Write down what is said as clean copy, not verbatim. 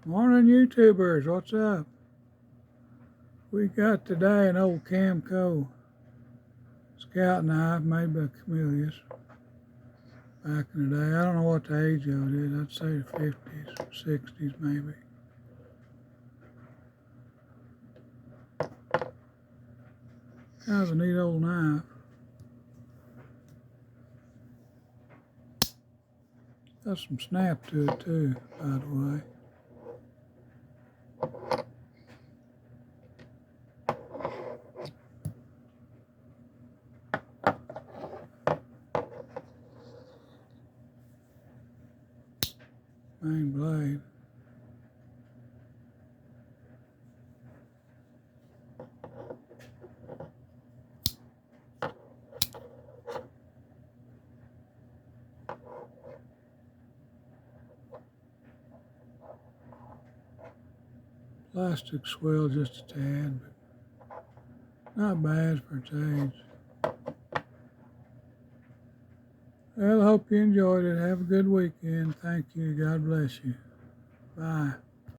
Morning, YouTubers. What's up? We got today an old Camco scout knife made by Camillus back in the day. I don't know what the age of it is. I'd say the 50s, 60s maybe. Kind of a neat old knife. Got some snap to it too, by the way. Main blade. Plastic swell just a tad, but not bad for its age. Well, I hope you enjoyed it. Have a good weekend. Thank you. God bless you. Bye.